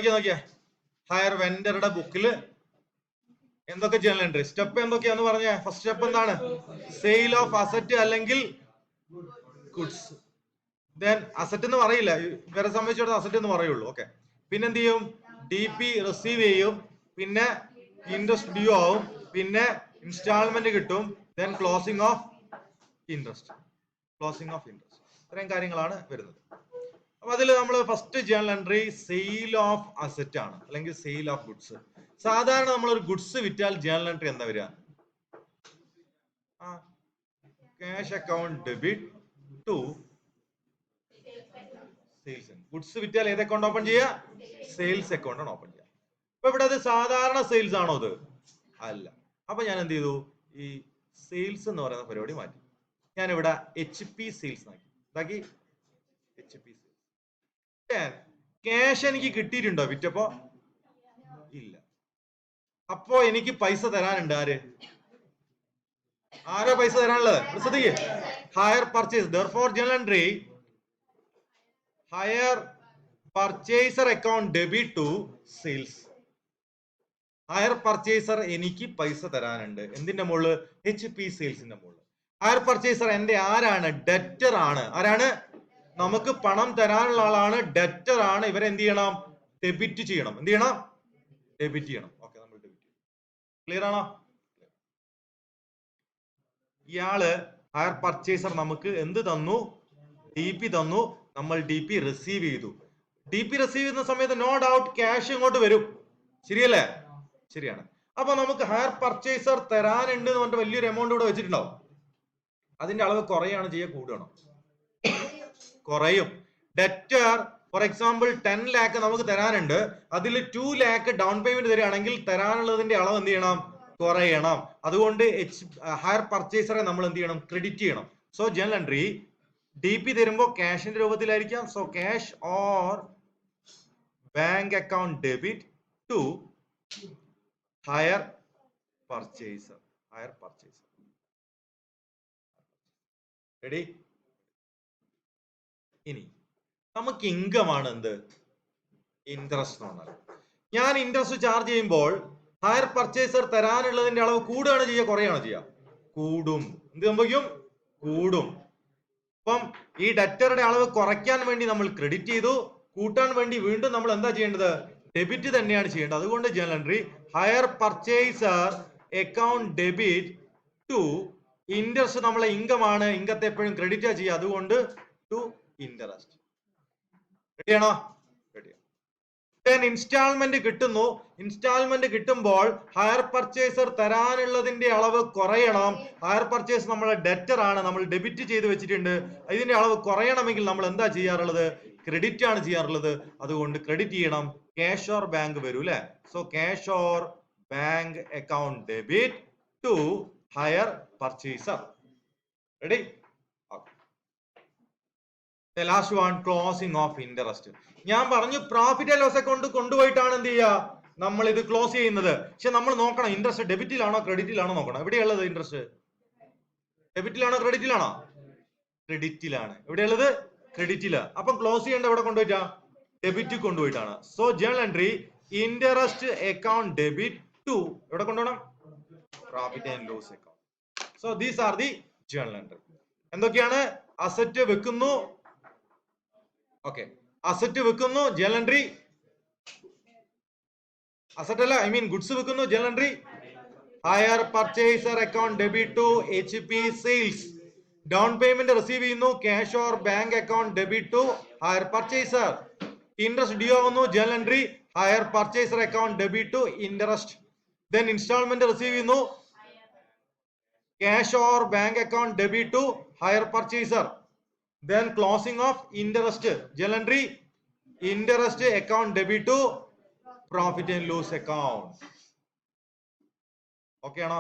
നോക്കിയാ higher വെൻഡറുടെ ബുക്കിൽ എന്തൊക്കെ journal entry step എന്തൊക്കെയാന്ന് പറഞ്ഞ ഫസ്റ്റ് സ്റ്റെപ്പ് എന്താണ് സെയിൽ ഓഫ് അസറ്റ് അല്ലെങ്കിൽ ഗുഡ്സ് ദെൻ അസറ്റ് എന്ന് പറയില്ല ഇവരെ സംബന്ധിച്ചിടത്തോളം അസറ്റ് എന്ന് പറയുള്ളൂ ഓക്കെ പിന്നെ എന്ത് ചെയ്യും DP റിസീവ് ചെയ്യും പിന്നെ ഇൻട്രസ്റ്റ് ഡ്യൂ ആവും പിന്നെ ഇൻസ്റ്റാൾമെന്റ് കിട്ടും ദെൻ ക്ലോസിംഗ് ഓഫ് ഇൻട്രസ്റ്റ് ഇത്രയും കാര്യങ്ങളാണ് വരുന്നത് അപ്പൊ അതിൽ നമ്മൾ first journal entry sale of asset ആണ് അല്ലെങ്കിൽ സെയിൽ ഓഫ് ഗുഡ്സ് സാധാരണ നമ്മൾ ഒരു ഗുഡ്സ് വിറ്റാൽ ജേണൽ എൻട്രി എന്താ വരിക cash account debit to sales goods വിറ്റാൽ ഏത് അക്കൗണ്ട് ഓപ്പൺ ചെയ്യുക സെയിൽസ് അക്കൗണ്ട് ആണ് ഓപ്പൺ ചെയ്യുക അപ്പൊ ഇവിടെ അത് സാധാരണ സെയിൽസ് ആണോ അത് അല്ല അപ്പൊ ഞാൻ എന്ത് ചെയ്തു ഈ സെയിൽസ് എന്ന് പറയുന്ന പരിപാടി മാറ്റി ഞാൻ ഇവിടെ HP സെയിൽസ് ആക്കി HP സെയിൽസ് ക്യാഷ് എനിക്ക് കിട്ടിയിട്ടുണ്ടോ വിറ്റപ്പോ ഇല്ല അപ്പോ എനിക്ക് പൈസ തരാനുണ്ട് ആരാ പൈസ തരാനുള്ളത് ശ്രദ്ധിക്കേ hire purchase therefore journal entry higher purchaser account debit to sales hire purchaser എനിക്ക് പൈസ തരാനുണ്ട് എന്തിന്റെ മുകളിൽ HP സെയിൽസിന്റെ മുകളിൽ ഹയർ പർച്ചേസർ എന്റെ ആരാണ് ഡെറ്റർ ആണ് ആരാണ് നമുക്ക് പണം തരാനുള്ള ആളാണ് ഡെറ്റർ ആണ് ഇവരെന്ത് ചെയ്യണം ഡെബിറ്റ് ചെയ്യണം എന്ത് ചെയ്യണം ഡെബിറ്റ് ചെയ്യണം ഓക്കെ നമ്മൾ ഡെബിറ്റ് ചെയ്യണം ക്ലിയർ ആണോ ഇയാള് ഹയർ പർച്ചേസർ നമുക്ക് എന്ത് തന്നു DP തന്നു നമ്മൾ DP റിസീവ് ചെയ്തു DP റിസീവ് ചെയ്യുന്ന സമയത്ത് നോ ഡൗട്ട് ക്യാഷ് ഇങ്ങോട്ട് വരും ശരിയല്ലേ ശരിയാണ് അപ്പൊ നമുക്ക് ഹയർ പർച്ചേസർ തരാനുണ്ട് എന്ന് പറഞ്ഞിട്ട് വലിയൊരു എമൗണ്ട് ഇവിടെ വെച്ചിട്ടുണ്ടാവും അതിന്റെ അളവ് കുറയാണ് ചെയ്യുക കൂടുകയാണോ കുറയും ഡെറ്റർ ഫോർ എക്സാമ്പിൾ 10 lakh നമുക്ക് തരാനുണ്ട് അതിൽ 2 lakh ഡൗൺ പേയ്മെന്റ് തരികയാണെങ്കിൽ തരാനുള്ളതിന്റെ അളവ് എന്ത് ചെയ്യണം കുറയണം അതുകൊണ്ട് ഹയർ പർച്ചേസറെ നമ്മൾ എന്ത് ചെയ്യണം ക്രെഡിറ്റ് ചെയ്യണം സോ ജേണൽ എൻട്രി DP തരുമ്പോൾ ക്യാഷിന്റെ രൂപത്തിലായിരിക്കാം so cash or bank account debit to hire purchaser ready ഇനി നമുക്ക് ഇൻകം ആണ് എന്ത് ഇൻട്രസ്റ്റ് എന്ന് പറഞ്ഞാൽ ഞാൻ ഇൻട്രസ്റ്റ് ചാർജ് ചെയ്യുമ്പോൾ ഹയർ പർച്ചേസർ തരാനുള്ളതിന്റെ അളവ് കൂടുകയാണ് ചെയ്യുക കുറയാണ് ചെയ്യുക കൂടും എന്ത് സംഭവിക്കും കൂടും അപ്പം ഈ ഡെറ്ററുടെ അളവ് കുറയ്ക്കാൻ വേണ്ടി നമ്മൾ ക്രെഡിറ്റ് ചെയ്തു കൂട്ടാൻ വേണ്ടി വീണ്ടും നമ്മൾ എന്താ ചെയ്യേണ്ടത് ഡെബിറ്റ് തന്നെയാണ് ചെയ്യേണ്ടത് അതുകൊണ്ട് journal entry hire purchaser account debit to interest നമ്മളെ ഇൻകം ആണ് ഇൻകത്തെ എപ്പോഴും ക്രെഡിറ്റ് ചെയ്യുക അതുകൊണ്ട് ടു ഇൻട്രസ്റ്റ് റെഡിയാണോ റെഡിയാണ് ഇൻസ്റ്റാൾമെന്റ് കിട്ടുന്നു ഇൻസ്റ്റാൾമെന്റ് കിട്ടുമ്പോൾ ഹയർ പർച്ചേസർ തരാനുള്ളതിന്റെ അളവ് കുറയണം ഹയർ പർച്ചേസ് നമ്മളെ ഡെറ്റർ ആണ് നമ്മൾ ഡെബിറ്റ് ചെയ്ത് വെച്ചിട്ടുണ്ട് ഇതിന്റെ അളവ് കുറയണമെങ്കിൽ നമ്മൾ എന്താ ചെയ്യാറുള്ളത് ക്രെഡിറ്റ് ആണ് ചെയ്യാറുള്ളത് അതുകൊണ്ട് ക്രെഡിറ്റ് ചെയ്യണം ക്യാഷ് ഓർ ബാങ്ക് വരൂ അല്ലെ so cash or bank account debit to hire purchaser ready last one closing of interest ഞാൻ പറഞ്ഞു പ്രോഫിറ്റ് ആൻഡ് ലോസ് അക്കൗണ്ട് കൊണ്ടുപോയിട്ടാണ് എന്ത് ചെയ്യുക നമ്മൾ ഇത് ക്ലോസ് ചെയ്യുന്നത് പക്ഷെ നമ്മൾ നോക്കണം ഇൻട്രസ്റ്റ് ഡെബിറ്റിലാണോ ക്രെഡിറ്റിലാണോ നോക്കണം എവിടെയുള്ളത് ഇൻട്രസ്റ്റ് ഡെബിറ്റിലാണോ ക്രെഡിറ്റിലാണോ ക്രെഡിറ്റിലാണ് എവിടെയുള്ളത് ക്രെഡിറ്റില് അപ്പം ക്ലോസ് ചെയ്യേണ്ട എവിടെ കൊണ്ടുപോയിട്ടാ ഡെബിറ്റ് കൊണ്ടുപോയിട്ടാണ് so journal entry interest account debit to എവിടെ കൊണ്ടുപോകണം profit and loss account so these are the journal entry എന്തൊക്കെയാണ് അസറ്റ് വെക്കുന്നു ഓക്കെ അസറ്റ് വെക്കുന്നു ജേണൽ എൻട്രി അസറ്റ് അല്ല ഐ മീൻ ഗുഡ്സ് വെക്കുന്നു journal entry hire purchaser account debit to HP sales down payment receive ചെയ്യുന്നു cash or bank account debit to hire purchaser interest due ആവുന്നു journal entry hire purchaser account debit to interest then instalment receive ചെയ്യുന്നു cash or bank account debit to hire purchaser then closing of interest journal entry interest account debit to profit and loss account okay ആണോ